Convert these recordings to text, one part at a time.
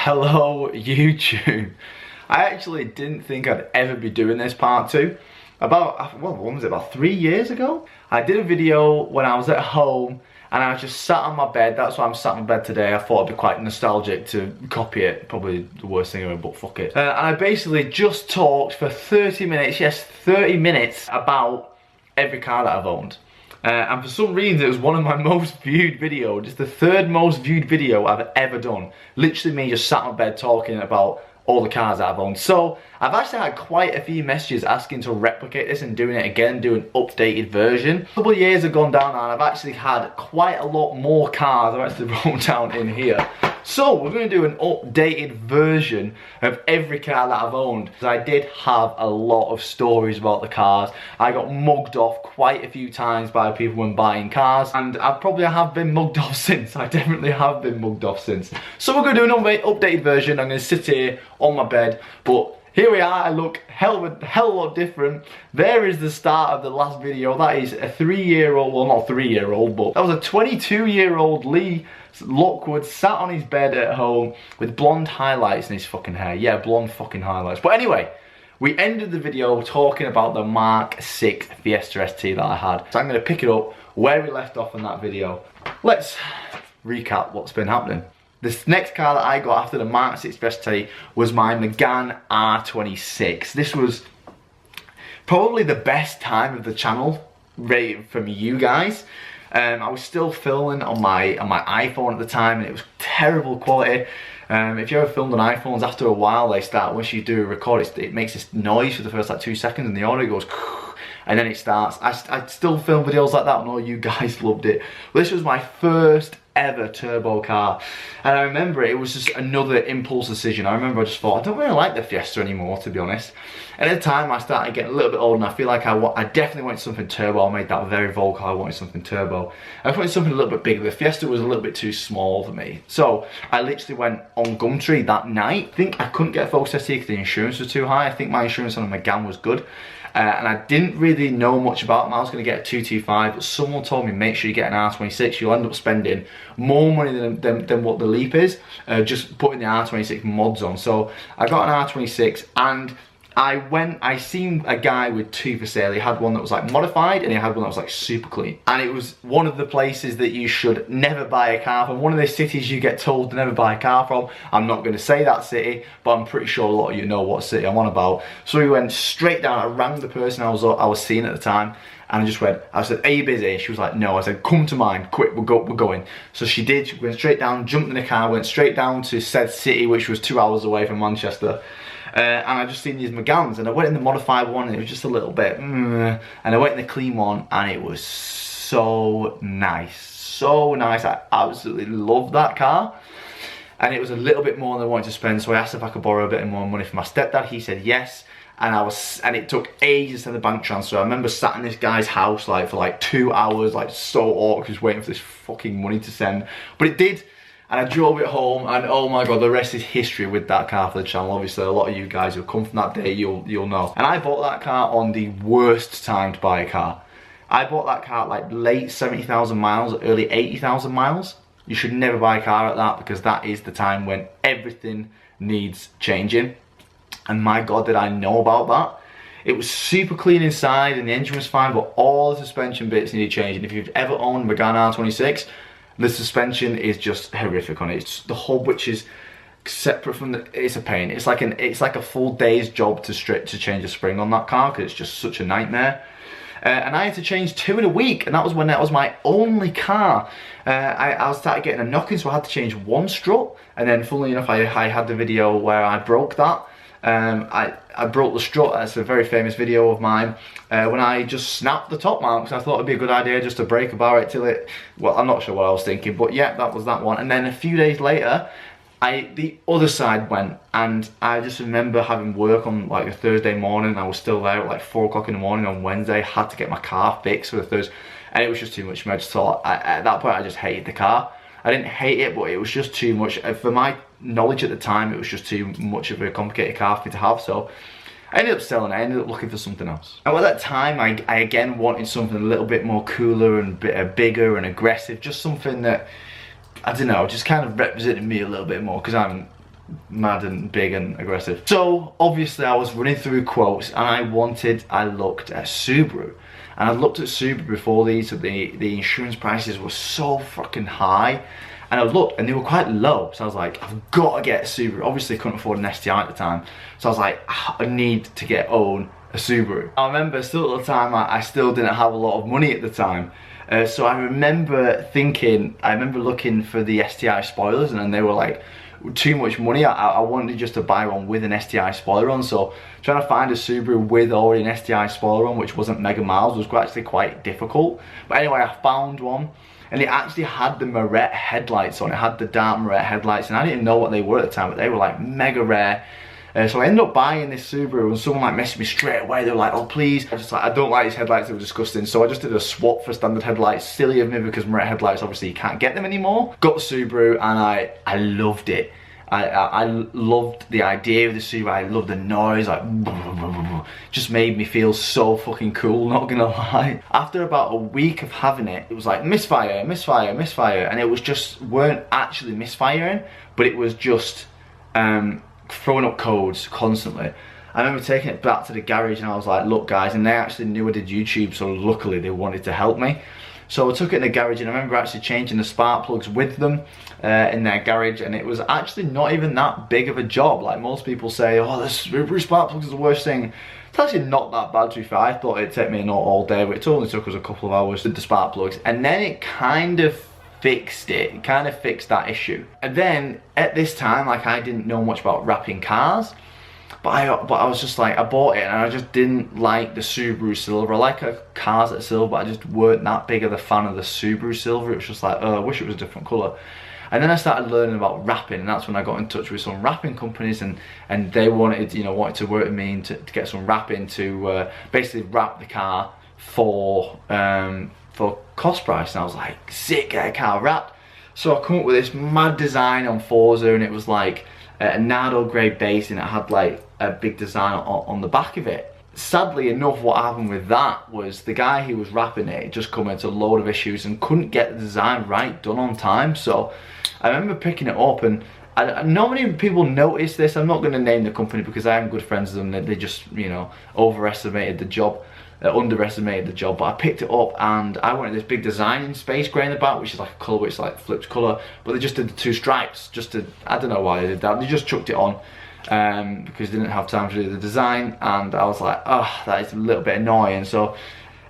Hello YouTube. I actually didn't think I'd ever be doing this part 2. About, well, when was it, about 3 years ago? I did a video when I was at home and I was just sat on my bed. That's why I'm sat on my bed today. I thought it'd be quite nostalgic to copy it. Probably the worst thing ever, but fuck it. And I basically just talked for 30 minutes, yes, 30 minutes about every car that I've owned. And for some reason it was one of my most viewed videos. It's the third most viewed video I've ever done. Literally me just sat on bed talking about all the cars that I've owned. So I've actually had quite a few messages asking to replicate this and doing it again, do an updated version. A couple of years have gone down and I've actually had quite a lot more cars I've actually wrote down in here. So we're going to do an updated version of every car that I've owned. I did have a lot of stories about the cars. I got mugged off quite a few times by people when buying cars, and I probably have been mugged off since. I definitely have been mugged off since. So we're going to do an updated version. I'm going to sit here on my bed, but here we are. I look hell of a lot different. There is the start of the last video. That is a 3-year-old, well not 3-year-old, but that was a 22-year-old Lee Lockwood sat on his bed at home with blonde highlights in his fucking hair. Yeah, blonde fucking highlights. But anyway, we ended the video talking about the Mark 6 Fiesta ST that I had. So I'm going to pick it up where we left off in that video. Let's recap what's been happening. This next car that I got after the Mark 6 ST was my Megane R26. This was probably the best time of the channel rated from you guys. I was still filming on my iPhone at the time and it was terrible quality. If you ever filmed on iPhones, after a while they start, once you do a record, it makes this noise for the first like 2 seconds and the audio goes and then it starts. I still film videos like that and all you guys loved it. But this was my first ever turbo car, and I remember it was just another impulse decision. I remember I just thought, I don't really like the Fiesta anymore, to be honest. And at the time I started getting a little bit older and I feel like I definitely wanted something turbo. I made that very vocal, I wanted something turbo. I wanted something a little bit bigger. The Fiesta was a little bit too small for me. So I literally went on Gumtree that night. I think I couldn't get a Focus ST because the insurance was too high. I think my insurance on a Megane was good. And I didn't really know much about them. I was going to get a 225, but someone told me make sure you get an R26. You'll end up spending more money than what the Leap is, just putting the R26 mods on. So I got an R26 and I seen a guy with 2 for sale. He had one that was like modified and he had one that was like super clean. And it was one of the places that you should never buy a car from. One of the cities you get told to never buy a car from. I'm not going to say that city, but I'm pretty sure a lot of you know what city I'm on about. So we went straight down. I rang the person I was seeing at the time. And I just went, I said, are you busy? She was like, no. I said, come to mine, quick, we're going. So she did, she went straight down, jumped in the car, went straight down to said city, which was 2 hours away from Manchester. And I just seen these Meganes, and I went in the modified one and it was just a little bit, and I went in the clean one and it was so nice. So nice, I absolutely loved that car. And it was a little bit more than I wanted to spend, so I asked if I could borrow a bit more money from my stepdad. He said yes. And it took ages to send the bank transfer. I remember sat in this guy's house like for like 2 hours, like so awkward, just waiting for this fucking money to send. But it did, and I drove it home, and oh my god, the rest is history with that car for the channel. Obviously, a lot of you guys who come from that day, you'll know. And I bought that car on the worst time to buy a car. I bought that car at like late 70,000 miles, early 80,000 miles. You should never buy a car at that because that is the time when everything needs changing. And my god, did I know about that. It was super clean inside and the engine was fine, but all the suspension bits needed changing. If you've ever owned a Megane R26, the suspension is just horrific on it. It's the hub, which is separate from the, it's a pain. It's like a full day's job to change a spring on that car because it's just such a nightmare. And I had to change 2 in a week, and that was my only car. I started getting a knocking, so I had to change 1 strut, and then funnily enough I had the video where I broke that. I broke the strut. That's a very famous video of mine when I just snapped the top mount because I thought it'd be a good idea just to break about it till it, well, I'm not sure what I was thinking, but yeah, that was that one. And then a few days later the other side went, and I just remember having work on like a Thursday morning. I was still there at like 4 o'clock in the morning on Wednesday, had to get my car fixed for the Thursday, and it was just too much for me. I just thought, at that point I just hated the car. I didn't hate it, but it was just too much. For my knowledge at the time, it was just too much of a complicated car for me to have, so I ended up selling it. I ended up looking for something else. And at that time, I again wanted something a little bit more cooler and bigger and aggressive, just something that, I don't know, just kind of represented me a little bit more, because I'm mad and big and aggressive. So obviously I was running through quotes and I looked at Subaru. And I looked at Subaru before these, so the insurance prices were so fucking high. And I looked and they were quite low. So I was like, I've got to get a Subaru. Obviously couldn't afford an STI at the time. So I was like, I need to own a Subaru. I remember still at the time, I still didn't have a lot of money at the time. So I remember looking for the STI spoilers, and then they were like too much money. I wanted just to buy one with an STI spoiler on, so trying to find a Subaru with already an STI spoiler on, which wasn't mega miles, was actually quite difficult. But anyway, I found one, and it actually had the Moret headlights on. It had the dark Moret headlights, and I didn't know what they were at the time, but they were like mega rare. So I ended up buying this Subaru, and someone like messaged me straight away. They were like, "Oh please," I don't like these headlights, they were disgusting. So I just did a swap for standard headlights. Silly of me, because Moret headlights, obviously you can't get them anymore. Got the Subaru, and I loved it. I loved the idea of the Subaru. I loved the noise, like just made me feel so fucking cool, not gonna lie. After about a week of having it, it was like misfire, misfire, misfire, and it was just, weren't actually misfiring, but it was just throwing up codes constantly. I remember taking it back to the garage and I was like, look guys, and they actually knew I did YouTube, so luckily they wanted to help me. So I took it in the garage, and I remember actually changing the spark plugs with them in their garage, and it was actually not even that big of a job. Like most people say, oh, the Subaru spark plugs is the worst thing. It's actually not that bad, to be fair. I thought it'd take me not all day, but it only took us a couple of hours with the spark plugs, and then it kind of fixed it. It kind of fixed that issue. And then at this time, like, I didn't know much about wrapping cars, but I was just like, I bought it and I just didn't like the Subaru Silver. I like cars that are silver, but I just weren't that big of a fan of the Subaru Silver. It was just like, oh, I wish it was a different colour. And then I started learning about wrapping, and that's when I got in touch with some wrapping companies, and they wanted to work with me to get some wrapping to basically wrap the car for cost price. And I was like, sick, get a car wrapped. So I come up with this mad design on Forza, and it was like a Nardo grey base, and it had like a big design on the back of it. Sadly enough, what happened with that was the guy who was wrapping it just come into a load of issues and couldn't get the design right done on time. So I remember picking it up, and not many people noticed this. I'm not going to name the company because I am good friends with them. They just, overestimated the job. Underestimated the job, but I picked it up and I wanted this big design in space grey in the back, which is like a colour which like flips colour, but they just did the two stripes, I don't know why they did that. They just chucked it on because they didn't have time to do the design, and I was like, oh, that is a little bit annoying. So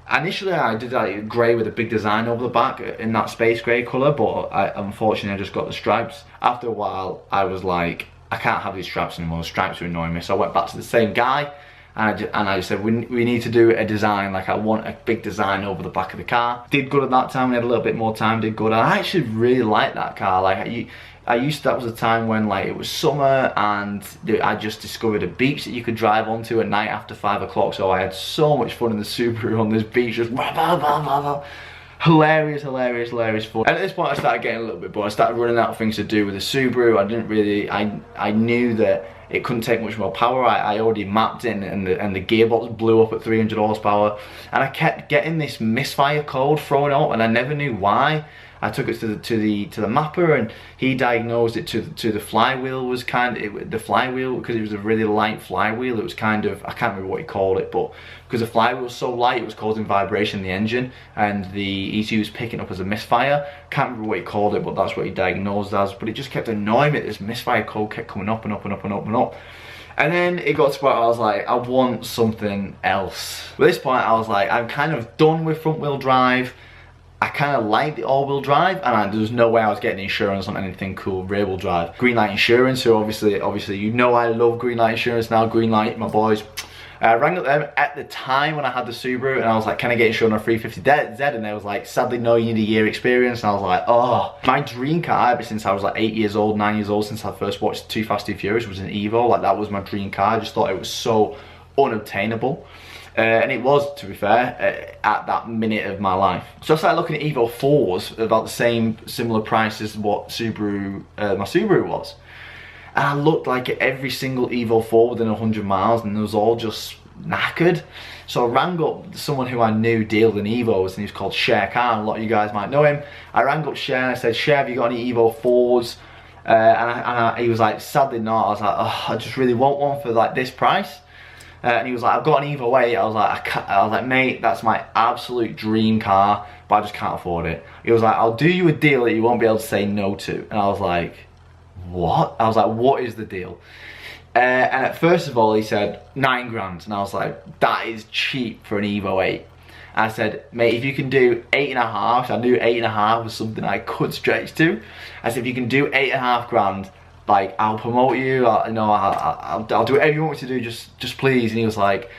initially I did that grey with a big design over the back in that space grey colour, but unfortunately I just got the stripes. After a while I was like, I can't have these stripes anymore, the stripes are annoying me. So I went back to the same guy, and I just said, we need to do a design, like I want a big design over the back of the car. Did good at that time, we had a little bit more time, did good. And I actually really liked that car. Like that was a time when like it was summer, and I just discovered a beach that you could drive onto at night after 5 o'clock. So I had so much fun in the Subaru on this beach, just hilarious fun. And at this point I started getting a little bit bored. I started running out of things to do with the Subaru. I knew that it couldn't take much more power. I already mapped it, and the gearbox blew up at 300 horsepower, and I kept getting this misfire code thrown up, and I never knew why. I took it to the mapper, and he diagnosed it to the flywheel was the flywheel, because it was a really light flywheel. It was kind of, I can't remember what he called it, but because the flywheel was so light, it was causing vibration in the engine, and the ECU was picking up as a misfire. Can't remember what he called it, but that's what he diagnosed as. But it just kept annoying me. This misfire code kept coming up and up and up and up and up. And then it got to the point where I was like, I want something else. At this point I was like, I'm kind of done with front wheel drive. I kind of like the all-wheel drive, and there was no way I was getting insurance on anything cool rear-wheel drive. Greenlight Insurance, who obviously I love Greenlight Insurance now. Greenlight, my boys. I rang up them at the time when I had the Subaru, and I was like, can I get insurance on a 350Z? And they was like, sadly no, you need a year experience. And I was like, oh, my dream car ever since I was like 8 years old, 9 years old, since I first watched Too Fast Too Furious, was an Evo. Like, that was my dream car. I just thought it was so unobtainable. And it was, to be fair, at that minute of my life. So I started looking at Evo 4s about the similar price as what my Subaru was. And I looked like at every single Evo 4 within 100 miles, and it was all just knackered. So I rang up someone who I knew dealed in Evos, and he was called Share Car. A lot of you guys might know him. I rang up Share and I said, Share, have you got any Evo 4s? He was like, sadly not. I was like, oh, I just really want one for like this price. And he was like, I've got an Evo 8. I was like, mate, that's my absolute dream car, but I just can't afford it. He was like, I'll do you a deal that you won't be able to say no to. And I was like, what? I was like, what is the deal? And at first of all, he said 9 grand, and I was like, that is cheap for an Evo 8. I said, mate, if you can do 8.5, so I knew 8.5 was something I could stretch to. I said, if you can do 8.5 grand, like, I'll promote you, I'll do whatever you want me to do, just please. And he was like,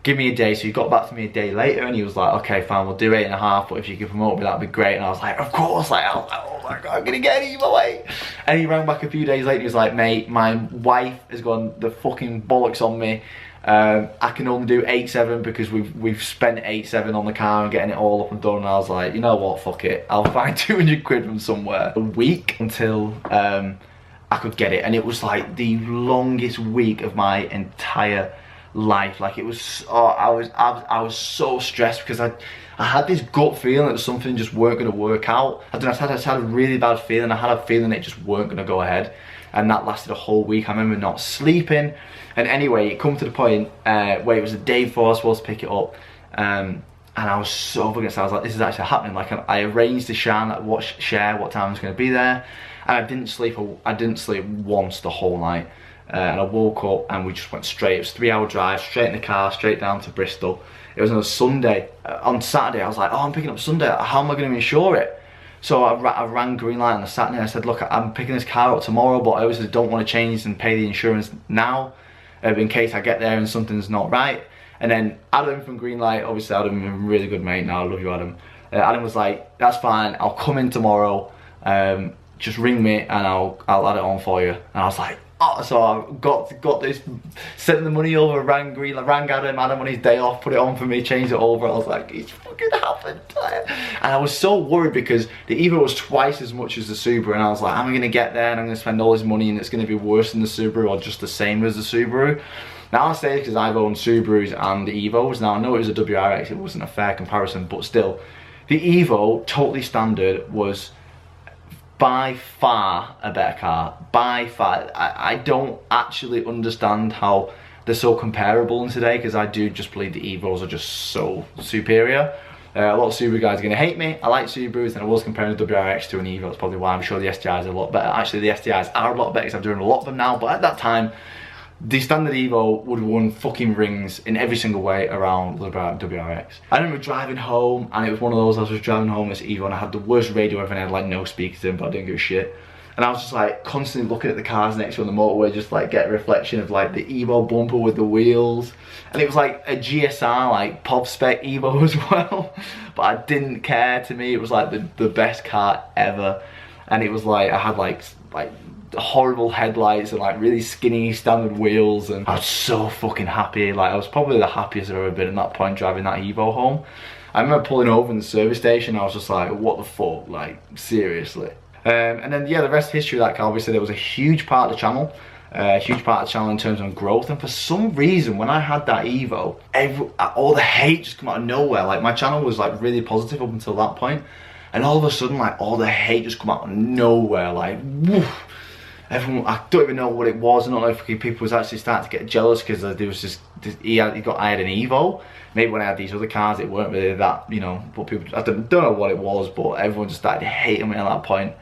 give me a day. So he got back to me a day later, and he was like, okay, fine, we'll do 8.5, but if you can promote me, that'd be great. And I was like, of course, like, oh my God, I'm gonna get an Evo 8. And he rang back a few days later, he was like, mate, my wife has gone the fucking bollocks on me. I can only do 8.7 because we've spent 8.7 on the car and getting it all up and done. And I was like, you know what, fuck it, I'll find 200 quid from somewhere. A week until I could get it, and it was like the longest week of my entire life. Like, it was, I was so stressed because I had this gut feeling that something just weren't going to work out. I don't know, I just had a really bad feeling. I had a feeling it just weren't going to go ahead, and that lasted a whole week. I remember not sleeping. And anyway, it come to the point where it was the day before I was supposed to pick it up, and I was so fucking excited. I was like, this is actually happening. Like, I arranged to share what time I was going to be there, and I didn't sleep once the whole night. And I woke up and we just went straight. It was a 3-hour drive, straight in the car, straight down to Bristol. It was on a Sunday. On Saturday, I was like, oh, I'm picking up Sunday. How am I going to insure it? So I rang Greenlight on the Saturday. I said, look, I'm picking this car up tomorrow, but I obviously don't want to change and pay the insurance now, in case I get there and something's not right. And then Adam from Greenlight, obviously Adam, a really good mate now, I love you, Adam. Adam was like, that's fine, I'll come in tomorrow, just ring me and I'll add it on for you. And I was like, oh, so I got this, sent the money over, rang Adam on his day off, put it on for me, changed it over. I was like, it's fucking happened. And I was so worried because the Evo was twice as much as the Subaru, and I was like, am I gonna get there and I'm gonna spend all this money and it's gonna be worse than the Subaru or just the same as the Subaru? Now I say this because I've owned Subarus and the Evos. Now I know it was a WRX, it wasn't a fair comparison, but still, the Evo, totally standard, was by far a better car, by far. I don't actually understand how they're so comparable in today, because I do just believe the Evos are just so superior. A lot of Subaru guys are going to hate me. I like Subarus, and I was comparing the WRX to an Evo. That's probably why I'm sure the STIs are a lot better. Actually, the STIs are a lot better because I'm doing a lot of them now, but at that time, the standard Evo would have won fucking rings in every single way around the WRX. I remember driving home, and it was one of those, I was just driving home this Evo, and I had the worst radio ever, and I had like no speakers in, but I didn't give a shit. And I was just like constantly looking at the cars next to on the motorway, just like get a reflection of like the Evo bumper with the wheels. And it was like a GSR, like pop spec Evo as well. But I didn't care. To me, it was like the best car ever. And it was like, I had like horrible headlights and like really skinny standard wheels, and I was so fucking happy. Like, I was probably the happiest I've ever been at that point driving that Evo home. I remember pulling over in the service station, I was just like, what the fuck, like seriously. And then yeah, the rest of history of that car, obviously there was a huge part of the channel, in terms of growth. And for some reason, when I had that Evo, all the hate just come out of nowhere. Like, my channel was like really positive up until that point, and all of a sudden, like, all the hate just come out of nowhere. Like, woof. Everyone, I don't even know what it was. I don't know if people was actually starting to get jealous because there was just, I had an Evo. Maybe when I had these other cars, it weren't really that, you know. But people, I don't know what it was, but everyone just started hating me at that point.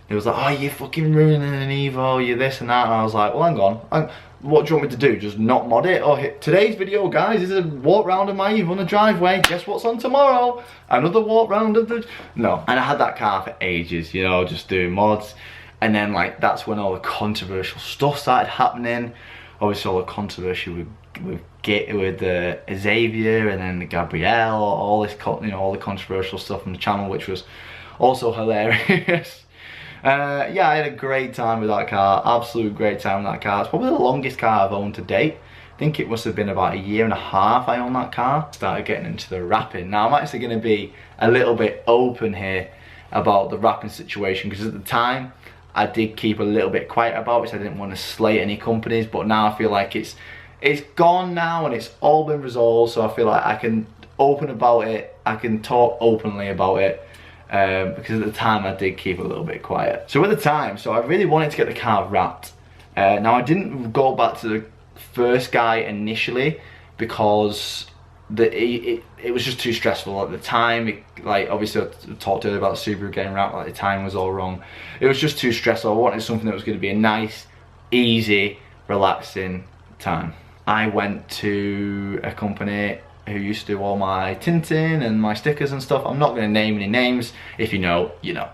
It was like, oh, you're fucking ruining an Evo, you're this and that. And I was like, well, hang on. What do you want me to do? Just not mod it? Or today's video, guys, is a walk round of my Evo on the driveway. Guess what's on tomorrow? Another walk round of the... No. And I had that car for ages, you know, just doing mods. And then, like, that's when all the controversial stuff started happening. Obviously, all the controversy with Xavier and then the Gabrielle, all this, you know, all the controversial stuff on the channel, which was also hilarious. Yeah, I had a great time with that car, absolute great time with that car. It's probably the longest car I've owned to date. I think it must have been about 1.5 years I owned that car. Started getting into the wrapping. Now, I'm actually going to be a little bit open here about the wrapping situation, because at the time, I did keep a little bit quiet about it, so I didn't want to slate any companies, but now I feel like it's gone now and it's all been resolved, so I feel like I can open about it, I can talk openly about it, because at the time I did keep a little bit quiet. So at the time, I really wanted to get the car wrapped. Now I didn't go back to the first guy initially because it was just too stressful at the time. Like obviously I talked earlier about the Subaru getting wrapped, like the time was all wrong. It was just too stressful. I wanted something that was going to be a nice, easy, relaxing time. I went to a company who used to do all my tinting and my stickers and stuff. I'm not going to name any names. If you know, you know.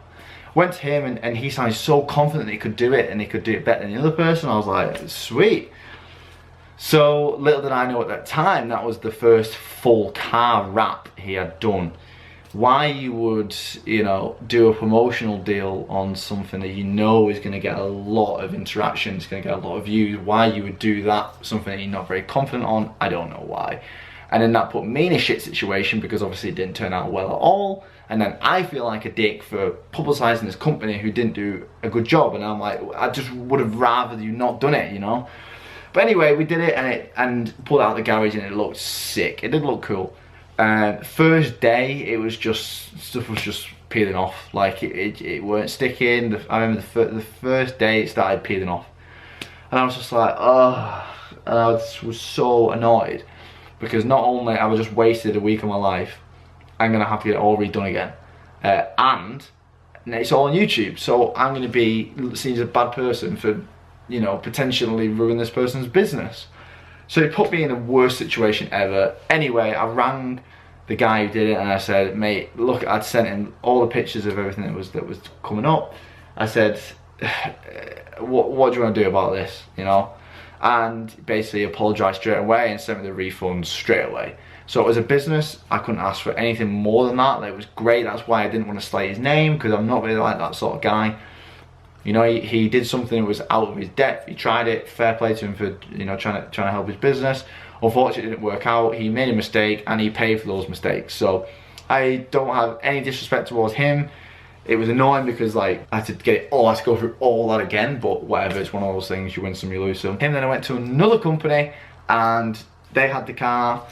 Went to him and he sounded so confident that he could do it and he could do it better than the other person. I was like, sweet. So little did I know at that time, that was the first full car wrap he had done. Why you would, you know, do a promotional deal on something that you know is going to get a lot of interaction, it's going to get a lot of views, why you would do that, something that you're not very confident on, I don't know why. And then that put me in a shit situation because obviously it didn't turn out well at all. And then I feel like a dick for publicising this company who didn't do a good job. And I'm like, I just would have rather you not done it, you know? But anyway, we did it and pulled it out of the garage and it looked sick. It did look cool. First day, it was just, stuff was just peeling off. Like it weren't sticking. I remember the first day it started peeling off. And I was just like, oh, and I was so annoyed. Because not only have I just wasted a week of my life, I'm going to have to get it all redone again. And it's all on YouTube. So I'm going to be seen as a bad person for, you know, potentially ruin this person's business. So it put me in the worst situation ever. Anyway, I rang the guy who did it and I said, mate, look, I'd sent him all the pictures of everything that was coming up. I said, what do you want to do about this, you know? And basically apologised straight away and sent me the refunds straight away. So as a business, I couldn't ask for anything more than that. It was great. That's why I didn't want to slay his name, because I'm not really like that sort of guy. You know, he did something that was out of his depth. He tried it. Fair play to him for, you know, trying to help his business. Unfortunately, it didn't work out. He made a mistake and he paid for those mistakes. So I don't have any disrespect towards him. It was annoying because like I had to get it all, I had to go through all that again, but whatever, it's one of those things, you win some, you lose some. And then I went to another company and they had the car.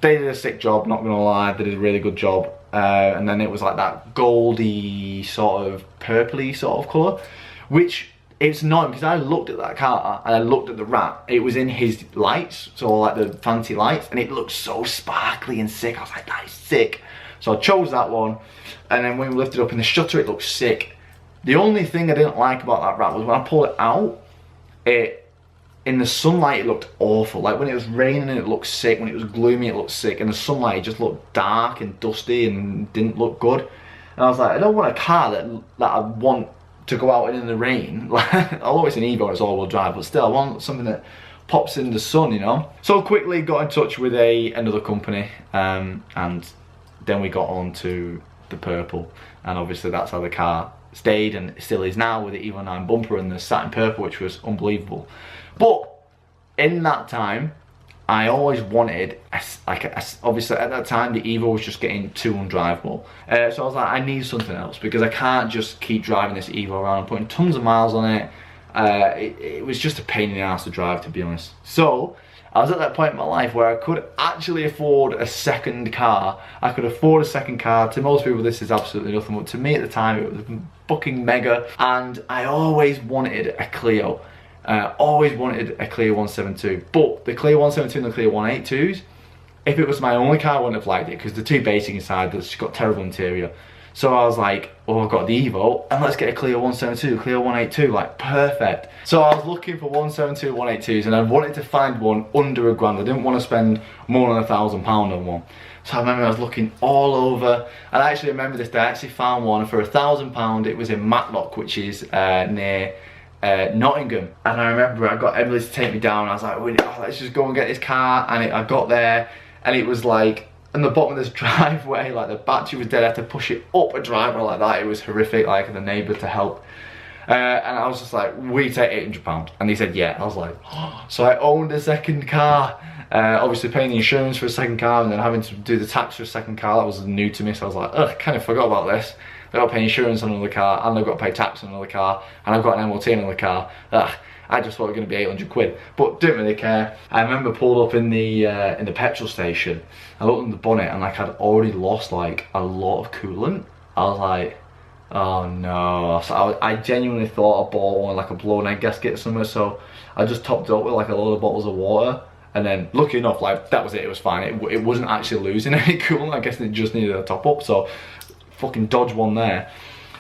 They did a sick job, not gonna lie, they did a really good job. And then it was like that goldy sort of purpley sort of colour, which it's annoying because I looked at that car and I looked at the wrap. It was in his lights, so like the fancy lights, and it looked so sparkly and sick. I was like, that is sick. So I chose that one, and then when we lifted up in the shutter, it looked sick. The only thing I didn't like about that wrap was when I pulled it out, in the sunlight it looked awful. Like when it was raining it looked sick, when it was gloomy it looked sick, and the sunlight it just looked dark and dusty and didn't look good. And I was like, I don't want a car that I want to go out in the rain. Although it's an Evo, it's all-wheel drive, but still I want something that pops in the sun, you know? So quickly got in touch with another company, and then we got on to the purple, and obviously that's how the car stayed and still is now, with the Evo 9 bumper and the satin purple, which was unbelievable. But in that time, I always wanted, obviously at that time the Evo was just getting too undrivable. So I was like, I need something else, because I can't just keep driving this Evo around and putting tons of miles on it. It was just a pain in the ass to drive, to be honest. So I was at that point in my life where I could actually afford a second car. I could afford a second car. To most people this is absolutely nothing, but to me at the time it was fucking mega. And I always wanted a Clio. Always wanted a Clio 172. But the Clio 172 and the Clio 182s, if it was my only car I wouldn't have liked it, because they're too basic inside, it's got terrible interior. So I was like, oh, I've got the Evo, and let's get a Clio 172, Clio 182, like perfect. So I was looking for 172, 182s, and I wanted to find one under £1,000. I didn't want to spend more than £1,000 on one. So I remember I was looking all over, and I actually remember this day, I actually found one for £1,000. It was in Matlock, which is near Nottingham. And I remember I got Emily to take me down. I was like, oh, let's just go and get this car. And I got there, and it was like, in the bottom of this driveway, like the battery was dead. I had to push it up a driveway like that. It was horrific, like the neighbour to help. And I was just like, we take £800. And he said, yeah. I was like, oh. So I owned a second car. Obviously paying the insurance for a second car and then having to do the tax for a second car. That was new to me. So I was like, ugh, I kind of forgot about this. I've got to pay insurance on another car, and I've got to pay tax on another car, and I've got an MOT on another car. Ugh. I just thought it was going to be 800 quid, but didn't really care. I remember pulled up in the petrol station. I looked in the bonnet and like I'd already lost like a lot of coolant. I was like, oh no. So I genuinely thought I bought one like a blown egg gasket somewhere, so I just topped it up with like a load of bottles of water, and then lucky enough, like that was it, it was fine. It wasn't actually losing any coolant. I guess it just needed a top up, so fucking dodge one there.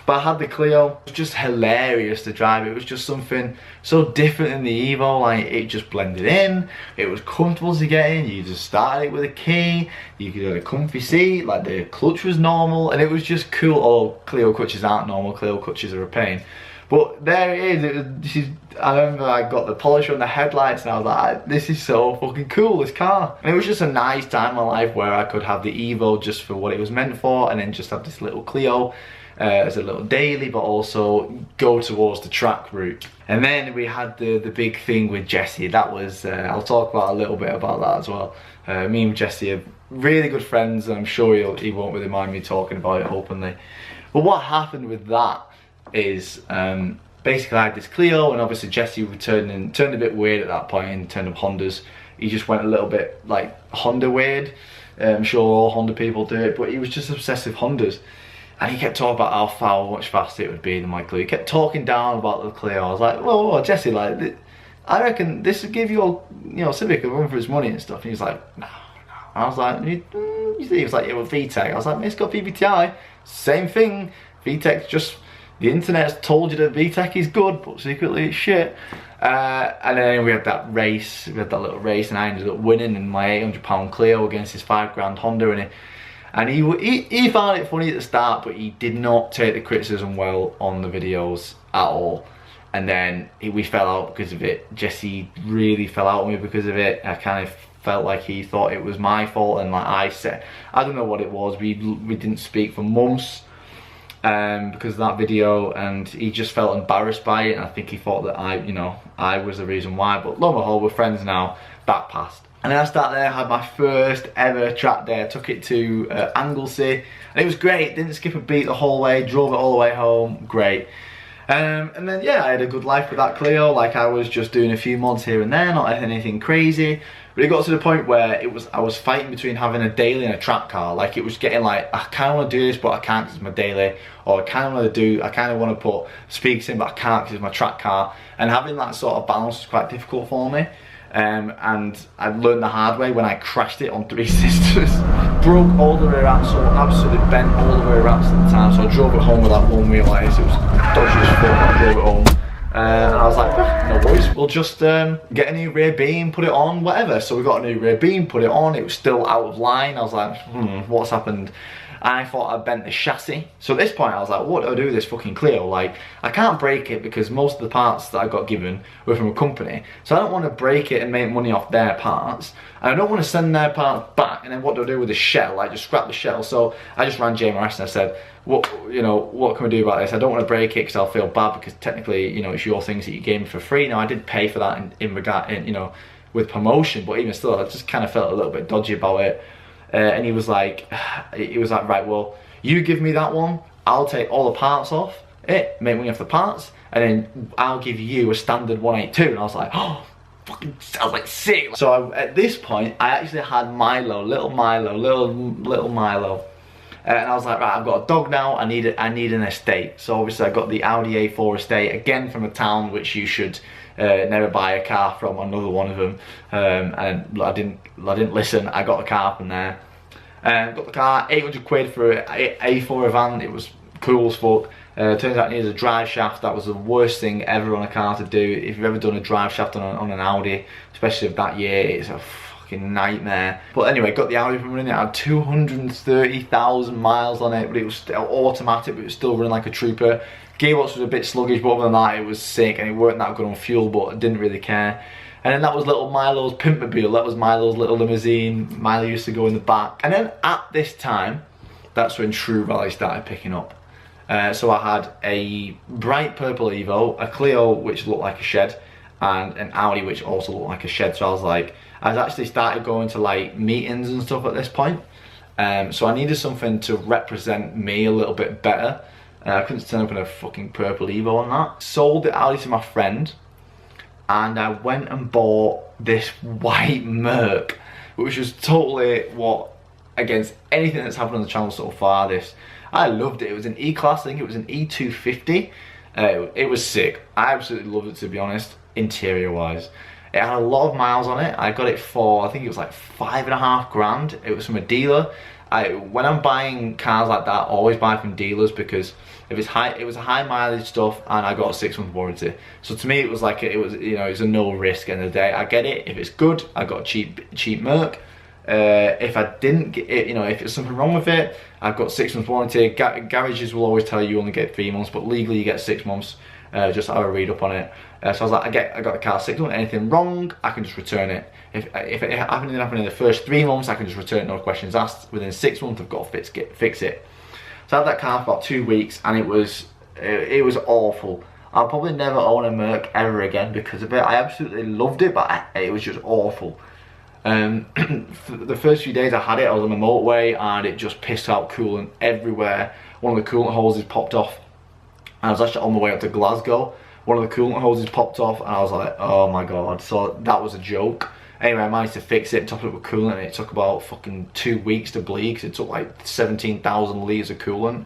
But I had the Clio. It was just hilarious to drive. It was just something so different than the Evo. Like, it just blended in. It was comfortable to get in. You just started it with a key. You could have a comfy seat. Like, the clutch was normal, and it was just cool. Oh, Clio clutches aren't normal. Clio clutches are a pain. But there it is. I remember I got the polish on the headlights, and I was like, this is so fucking cool, this car. And it was just a nice time in my life where I could have the Evo just for what it was meant for, and then just have this little Clio as a little daily, but also go towards the track route. And then we had the big thing with Jesse. That was, I'll talk about a little bit about that as well. Me and Jesse are really good friends, and I'm sure he won't really mind me talking about it openly. But what happened with that is, basically I had this Clio, and obviously Jesse turned a bit weird at that point in terms of Hondas. He just went a little bit like Honda weird. I'm sure all Honda people do it, but he was just obsessed with Hondas. And he kept talking about how much faster it would be than my Clio. He kept talking down about the Clio. I was like, whoa, Jesse, like, I reckon this would give your, Civic a run for its money and stuff. And he was like, no. I was like, he was like, yeah, well, VTEC. I was like, it's got VVTi. Same thing. VTEC's just, the internet's told you that VTEC is good, but secretly it's shit. And then we had that race. We had that little race, and I ended up winning in my £800 Clio against his £5 Honda. And he found it funny at the start, but he did not take the criticism well on the videos at all. And then we fell out because of it. Jesse really fell out on me because of it. I kind of felt like he thought it was my fault, and like I said, I don't know what it was. We didn't speak for months because of that video, and he just felt embarrassed by it. And I think he thought that I was the reason why. But lo and behold, we're friends now. That passed. And then I started there, had my first ever track day. I took it to Anglesey, and it was great. Didn't skip a beat the whole way, drove it all the way home, great. And then yeah, I had a good life with that Clio. Like, I was just doing a few mods here and there, not anything crazy. But it got to the point where I was fighting between having a daily and a track car. Like, it was getting like, I kind of want to do this, but I can't because it's my daily. Or I kind of want to put speakers in, but I can't because it's my track car. And having that sort of balance was quite difficult for me. And I learned the hard way when I crashed it on Three Sisters. Broke all the rear axle, absolutely bent all the rear axle at the time, so I drove it home with that one wheel ice. It was dodgy as fuck. I drove it home. And I was like, no worries, we'll just get a new rear beam, put it on, whatever. So we got a new rear beam, put it on, it was still out of line. I was like, what's happened? I thought I bent the chassis. So at this point I was like, what do I do with this fucking Clio? Like, I can't break it because most of the parts that I got given were from a company. So I don't want to break it and make money off their parts. And I don't want to send their parts back, and then what do I do with the shell? Like, just scrap the shell. So I just ran JMRS and I said, what can we do about this? I don't want to break it because I'll feel bad, because technically, it's your things that you gave me for free. Now, I did pay for that in regard, with promotion, but even still, I just kind of felt a little bit dodgy about it. And he was like, right, well, you give me that one, I'll take all the parts off it, make money off the parts, and then I'll give you a standard 182. And I was like, oh, fucking sounds like sick. So at this point, I actually had Milo, little Milo. And I was like, right, I've got a dog now, I need an estate. So obviously I got the Audi A4 estate, again from a town which you should never buy a car from, another one of them. And I didn't listen, I got the car from there. Got the car, 800 quid for an A4 van. It was cool as fuck. Turns out it needed a drive shaft. That was the worst thing ever on a car to do. If you've ever done a drive shaft on an Audi, especially of that year, it's a fucking nightmare. But anyway, got the Audi up and running. It had 230,000 miles on it, but it was still automatic, but it was still running like a trooper. Gearbox was a bit sluggish, but other than that, it was sick, and it weren't that good on fuel, but I didn't really care. And then that was little Milo's Pimpmobile. That was Milo's little limousine. Milo used to go in the back. And then at this time, that's when True Rally started picking up. So I had a bright purple Evo, a Clio which looked like a shed, and an Audi which also looked like a shed. So I was actually started going to like meetings and stuff at this point. So I needed something to represent me a little bit better. I couldn't turn up in a fucking purple Evo on that. Sold the Audi to my friend, and I went and bought this white Merc, which was totally against anything that's happened on the channel so far. I loved it. It was an E-Class, I think it was an E250. It was sick. I absolutely loved it, to be honest, interior wise. It had a lot of miles on it. I got it for, I think it was like $5.5 grand. It was from a dealer. When I'm buying cars like that, I always buy from dealers, because if it's high, it was a high mileage stuff, and I got a 6-month warranty. So to me, it was like, it was, you know, it's a no risk end of the day. I get it. If it's good, I got a cheap Merc. If I didn't get it, you know, if there's something wrong with it, I've got 6 months warranty. Garages will always tell you only get 3 months, but legally you get 6 months. Just have a read up on it. So I was like, I got the car 6 months. Anything wrong, I can just return it. If it happened in the first 3 months, I can just return it, no questions asked. Within 6 months, I've got to fix it. So I had that car for about 2 weeks, and it was awful. I'll probably never own a Merc ever again because of it. I absolutely loved it, but it was just awful. The first few days I had it, I was on the motorway, and it just pissed out coolant everywhere. One of the coolant hoses popped off. I was actually on my way up to Glasgow. One of the coolant hoses popped off, and I was like, oh my god. So that was a joke. Anyway, I managed to fix it, top it up with coolant, and it took about fucking 2 weeks to bleed, because it took like 17,000 litres of coolant.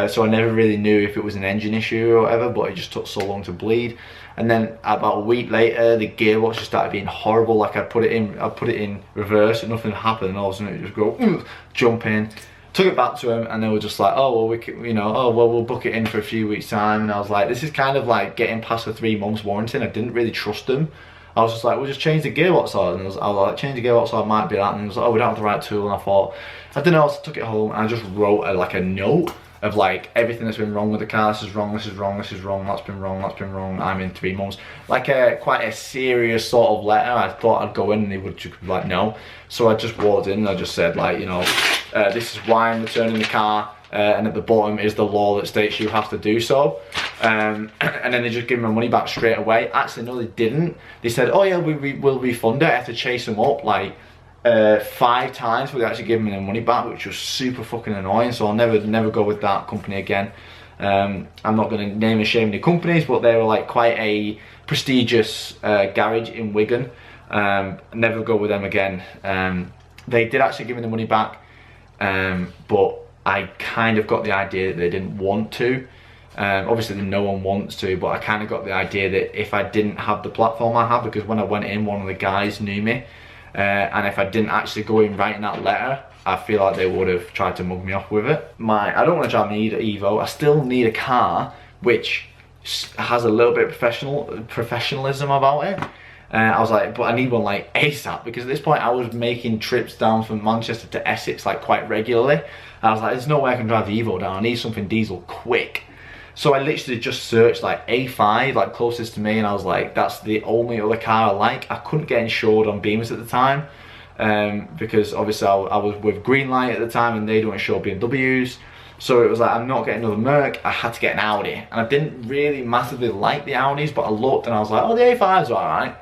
So I never really knew if it was an engine issue or whatever, but it just took so long to bleed. And then about a week later, the gearbox just started being horrible. Like I'd put it in reverse and nothing happened, and all of a sudden it would just go, jump in. Took it back to them, and they were just like, oh well, we can, you know, oh well, we'll book it in for a few weeks time. And I was like, this is kind of like getting past the 3 months warranty, and I didn't really trust them. I was just like, we'll just change the gearbox oil. And I was like, change the gearbox oil, might be that. And it was like, oh, we don't have the right tool. And I thought, I don't know, so I took it home, and I just wrote like a note of like everything that's been wrong with the car. This is wrong, this is wrong, this is wrong, that's been wrong, I'm in 3 months. Like quite a serious sort of letter. I thought I'd go in and they would just be like, no. So I just walked in and I just said, like, you know, this is why I'm returning the car, and at the bottom is the law that states you have to do so. And then they just give me my money back straight away. Actually, no, they didn't. They said, oh yeah, we'll refund it. I had to chase them up like 5 times before they actually gave me their money back, which was super fucking annoying. So I'll never go with that company again. I'm not going to name and shame any companies, but they were like quite a prestigious garage in Wigan. Never go with them again. They did actually give me the money back, but I kind of got the idea that they didn't want to. Obviously no one wants to, but I kind of got the idea that if I didn't have the platform I have, because when I went in, one of the guys knew me, and if I didn't actually go in writing that letter, I feel like they would have tried to mug me off with it. I don't want to drive an Evo. I still need a car which has a little bit of professionalism about it. I was like, but I need one like ASAP, because at this point I was making trips down from Manchester to Essex like quite regularly. And I was like, there's no way I can drive the Evo down. I need something diesel quick. So I literally just searched like A5, like closest to me, and I was like, that's the only other car I like. I couldn't get insured on Beamers at the time, because obviously I was with Greenlight at the time, and they don't insure BMWs. So it was like, I'm not getting another Merc, I had to get an Audi. And I didn't really massively like the Audis, but I looked and I was like, oh, the A5's alright.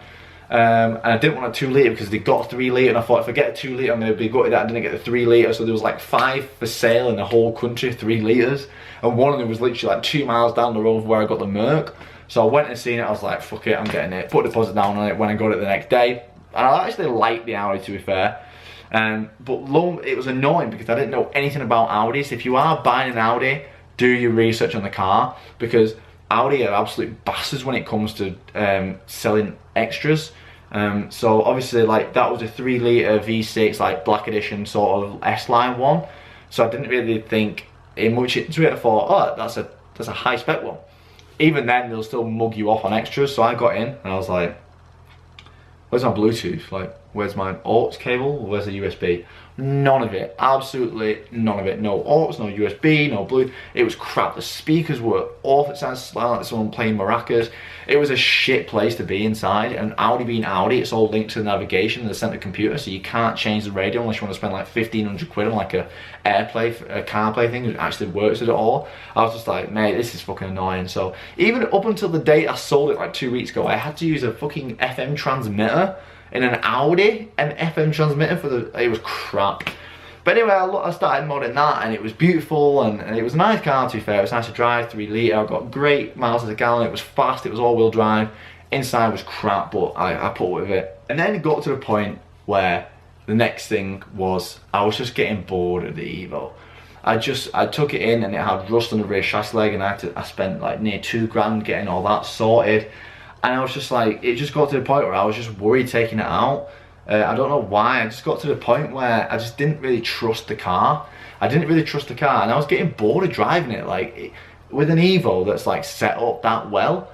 And I didn't want a 2 litre because they got a 3 litre, and I thought if I get a 2 litre, I'm going to be gutted that I didn't get the 3 litre. So there was like 5 for sale in the whole country, 3 litres. And one of them was literally like 2 miles down the road where I got the Merc. So I went and seen it, I was like, fuck it, I'm getting it. Put a deposit down on it when I got it the next day. And I actually liked the Audi, to be fair. But it was annoying because I didn't know anything about Audis. If you are buying an Audi, do your research on the car, because Audi are absolute bastards when it comes to selling extras. So obviously, like, that was a 3 litre V6, like black edition sort of S-Line one. So I didn't really think in much into it. I thought, oh, that's a high spec one. Even then, they'll still mug you off on extras. So I got in and I was like, where's my Bluetooth? Like, where's my aux cable? Where's the USB? None of it. Absolutely none of it. No aux, no USB, no Bluetooth. It was crap. The speakers were awful. It sounds like someone playing maracas. It was a shit place to be inside. And Audi being Audi, it's all linked to the navigation and the centre computer, so you can't change the radio unless you want to spend like 1,500 quid on like a CarPlay thing that actually works at all. I was just like, mate, this is fucking annoying. So even up until the date I sold it like 2 weeks ago, I had to use a fucking FM transmitter in an Audi, an FM transmitter it was crap. But anyway, I started modding that, and it was beautiful, and it was a nice car, to be fair. It was nice to drive, 3 litre, I got great miles per gallon, it was fast, it was all-wheel drive. Inside was crap, but I put with it. And then it got to the point where the next thing was, I was just getting bored of the Evo. I took it in and it had rust on the rear chassis leg, and I spent like near £2 getting all that sorted. And I was just like, it just got to the point where I was just worried taking it out. I don't know why, I just got to the point where I just didn't really trust the car. I didn't really trust the car, and I was getting bored of driving it. Like, with an Evo that's like set up that well,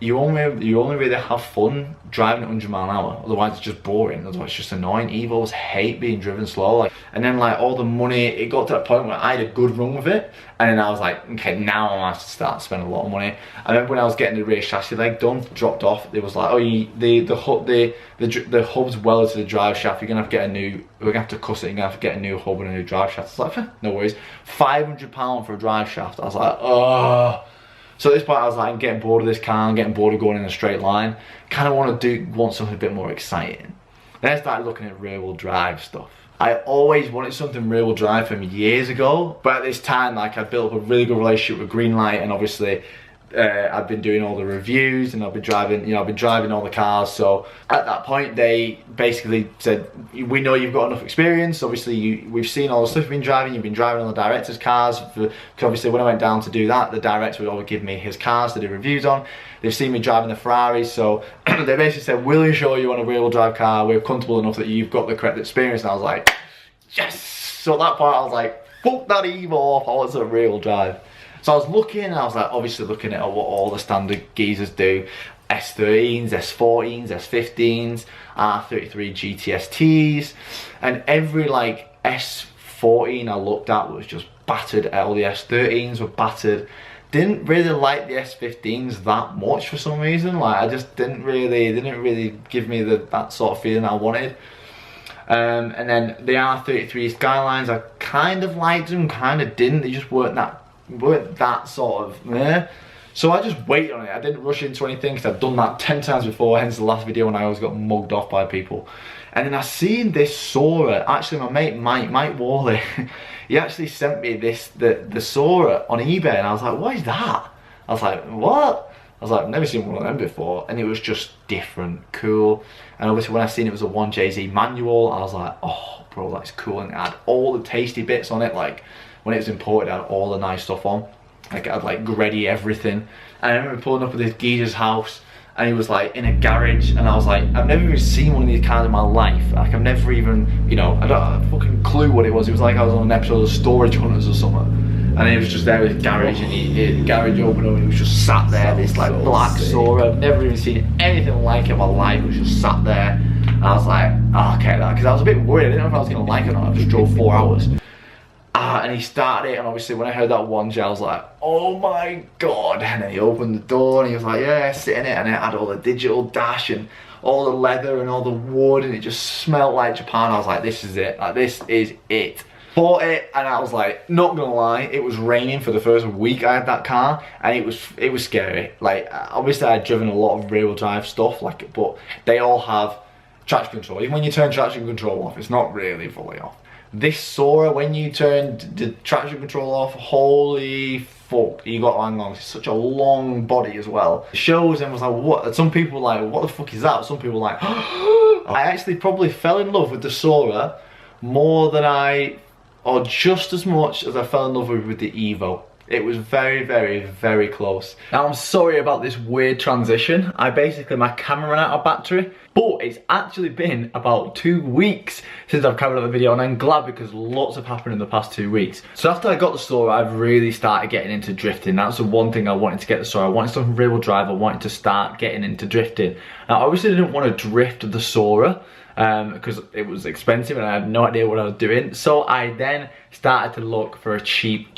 you only really have fun driving at 100 mile an hour. Otherwise it's just boring, otherwise it's just annoying. Evos hate being driven slow. Like, and then like all the money, it got to that point where I had a good run with it, and then I was like, okay, now I have to start spending a lot of money. I remember when I was getting the rear chassis leg done, dropped off, it was like, oh, the hub's welded to the drive shaft, you're gonna have to get a new, we're gonna have to cuss it, you're gonna have to get a new hub and a new drive shaft. It's like, no worries. £500 for a drive shaft. I was like, oh. So at this point I was like, I'm getting bored of this car, I'm getting bored of going in a straight line. Kind of want something a bit more exciting. Then I started looking at rear wheel drive stuff. I always wanted something rear wheel drive from years ago, but at this time, like, I built up a really good relationship with Greenlight, and obviously I've been doing all the reviews, and I've been driving, you know, I've been driving all the cars. So at that point they basically said, we know you've got enough experience, obviously we've seen all the stuff you've been driving on the director's cars, because obviously when I went down to do that, the director would always give me his cars to do reviews on. They've seen me driving the Ferraris, so they basically said, we'll insure you on a rear wheel drive car, we're comfortable enough that you've got the correct experience. And I was like, yes. So at that point I was like, fuck that Evo off, I want some rear wheel drive. So I was looking, and I was like, obviously looking at what all the standard geezers do. S13s, S14s, S15s, R33 GTSTs, and every like S14 I looked at was just battered. All the S13s were battered. Didn't really like the S15s that much for some reason. Like, I just didn't really give me that sort of feeling I wanted. And then the R33 Skylines, I kind of liked them, kind of didn't. They just weren't that sort of meh. So I just waited on it. I didn't rush into anything because I've done that 10 times before, hence the last video when I always got mugged off by people. And then I seen this Sora. Actually, my mate Mike Worley, he actually sent me the Sora on eBay, and I was like, what is that? I was like, what? I was like, I've never seen one of them before, and it was just different, cool. And obviously when I seen it was a 1JZ manual, I was like, oh bro, that's cool. And it had all the tasty bits on it, like when it was imported, it had all the nice stuff on. Like, it had like Greddy everything. And I remember pulling up at this geezer's house, and he was like in a garage, and I was like, I've never even seen one of these cars in my life. Like, I've never even, you know, I don't have a fucking clue what it was. It was like I was on an episode of Storage Hunters or something. And he was just there with his garage, and the garage opened up, and he was just sat there, this like black Sora. I've never even seen anything like it in my life. It was just sat there, and I was like, oh, okay, because I was a bit worried. I didn't know if I was gonna like it or not. I just drove 4 hours. And he started it, and obviously when I heard that 1J, I was like, oh my god. And then he opened the door, and he was like, yeah, sit in it. And it had all the digital dash and all the leather and all the wood, and it just smelled like Japan. I was like, this is it, like, this is it. Bought it, and I was like, not gonna lie, it was raining for the first week I had that car, and it was scary. Like, obviously I had driven a lot of rear wheel drive stuff, like, but they all have traction control. Even when you turn traction control off, it's not really fully off. This Sora, when you turn the traction control off, holy fuck, you got to hang on. It's such a long body as well. It shows, and was like, what? Some people were like, what the fuck is that? Some people were like, I actually probably fell in love with the Sora more than or just as much as I fell in love with the Evo. It was very, very, very close. Now, I'm sorry about this weird transition. My camera ran out of battery, but it's actually been about 2 weeks since I've carried out the video, and I'm glad because lots have happened in the past 2 weeks. So after I got the Sora, I've really started getting into drifting. That's the one thing I wanted to get the Sora. I wanted something rear wheel drive. I wanted to start getting into drifting. Now, I obviously didn't want to drift the Sora, because it was expensive and I had no idea what I was doing. So I then started to look for a cheap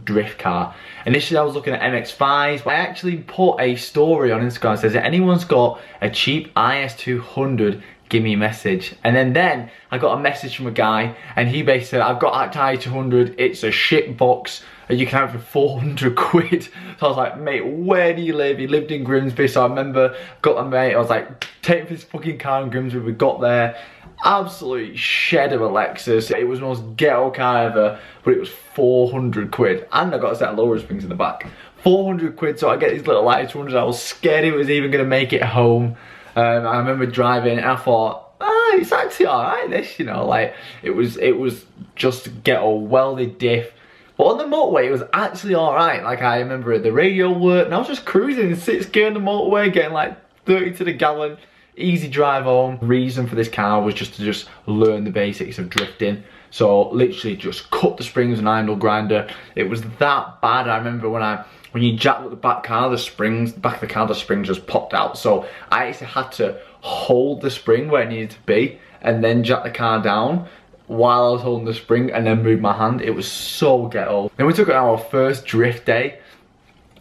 drift car. Initially I was looking at MX-5s, but I actually put a story on Instagram that says, if anyone's got a cheap IS200, give me a message. And then I got a message from a guy, and he basically said, I've got IS200, it's a shit box, and you can have it for 400 quid. So I was like, mate, where do you live? He lived in Grimsby, so I remember, got a mate, I was like, take this fucking car in Grimsby. We got there, absolute shed of a Lexus. It was the most ghetto car ever, but it was 400 quid. And I got a set of lower springs in the back. 400 quid, so I get these little IS200s. I was scared it was even gonna make it home. I remember driving, and I thought, it's actually alright, this, you know, like, it was just ghetto, welded diff, But on the motorway, it was actually alright. Like, I remember the radio worked, and I was just cruising in 6th gear on the motorway, getting like 30 to the gallon, easy drive home. The reason for this car was just to learn the basics of drifting. So literally just cut the springs with an iron grinder. It was that bad. I remember when you jacked up the back car, the back of the car, the springs just popped out. So I actually had to hold the spring where it needed to be and then jack the car down while I was holding the spring and then move my hand. It was so ghetto. Then we took our first drift day.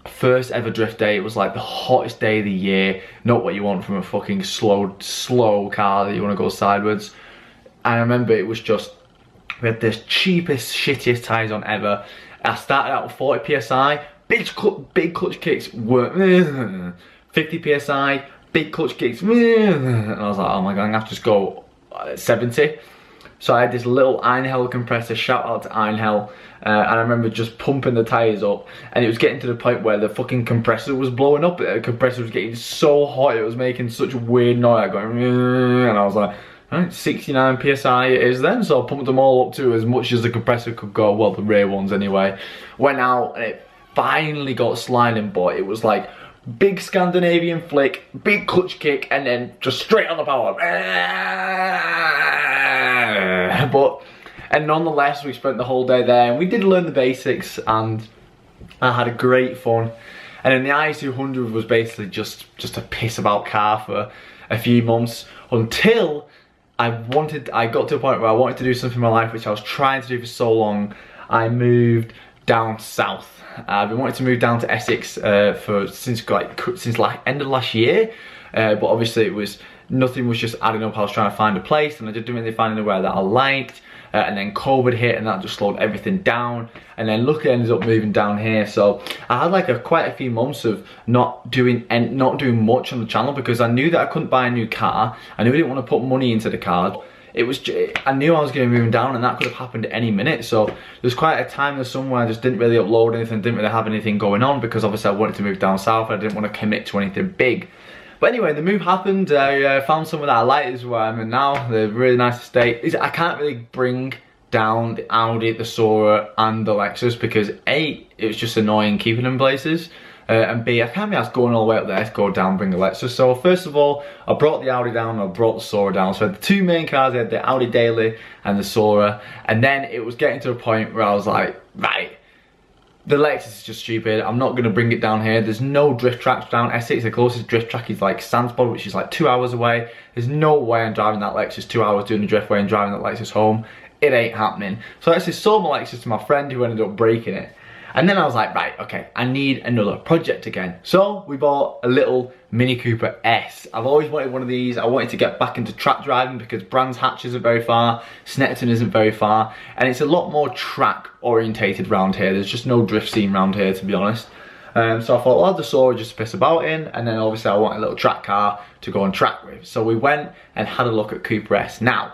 First ever drift day. It was like the hottest day of the year. Not what you want from a fucking slow car that you want to go sideways. I remember it was just, we had the cheapest, shittiest tyres on ever. I started out with 40 psi, big clutch kicks weren't 50 psi, big clutch kicks, and I was like, oh my god, I'm gonna have to just go 70. So I had this little Iron Hell compressor, shout out to Iron Hell, and I remember just pumping the tyres up, and it was getting to the point where the fucking compressor was blowing up. The compressor was getting so hot, it was making such a weird noise, going, and I was like, right, 69 psi it is then, so I pumped them all up to as much as the compressor could go, well, the rear ones anyway. Went out and it finally got sliding, but it was like big Scandinavian flick, big clutch kick, and then just straight on the power. And nonetheless, we spent the whole day there and we did learn the basics and I had a great fun. And then the i200 was basically just a piss about car for a few months until I got to a point where I wanted to do something in my life which I was trying to do for so long. I moved down south. I've been wanting to move down to Essex since end of last year, but obviously nothing was just adding up. I was trying to find a place and I didn't really find anywhere that I liked, and then COVID hit and that just slowed everything down, and then luckily I ended up moving down here. So I had like quite a few months of not doing much on the channel because I knew that I couldn't buy a new car. I knew I didn't want to put money into the car. I knew I was going to be moving down and that could have happened at any minute. So there's quite a time there somewhere I just didn't really upload anything, didn't really have anything going on because obviously I wanted to move down south. I didn't want to commit to anything big. But anyway, the move happened. I found somewhere that I liked is where I'm in now. They're really nice estate. I can't really bring down the Audi, the Sora and the Lexus because A, it was just annoying keeping them places. And B, I can't be asked going all the way up there to go down, bring the Lexus. So first of all, I brought the Audi down, I brought the Sora down. So I had the two main cars, I had the Audi Daily and the Sora. And then it was getting to a point where I was like, right, the Lexus is just stupid. I'm not gonna bring it down here. There's no drift tracks down Essex. The closest drift track is like Sandspod, which is like 2 hours away. There's no way I'm driving that Lexus 2 hours doing the driftway and driving that Lexus home. It ain't happening. So I actually sold my Lexus to my friend who ended up breaking it. And then I was like, right, okay, I need another project again. So we bought a little Mini Cooper S. I've always wanted one of these. I wanted to get back into track driving because Brands Hatch isn't very far, Snetterton isn't very far, and it's a lot more track orientated around here. There's just no drift scene around here, to be honest. So I thought, well, I'll have the Sora just to piss about in, and then obviously I want a little track car to go on track with. So we went and had a look at Cooper S. Now,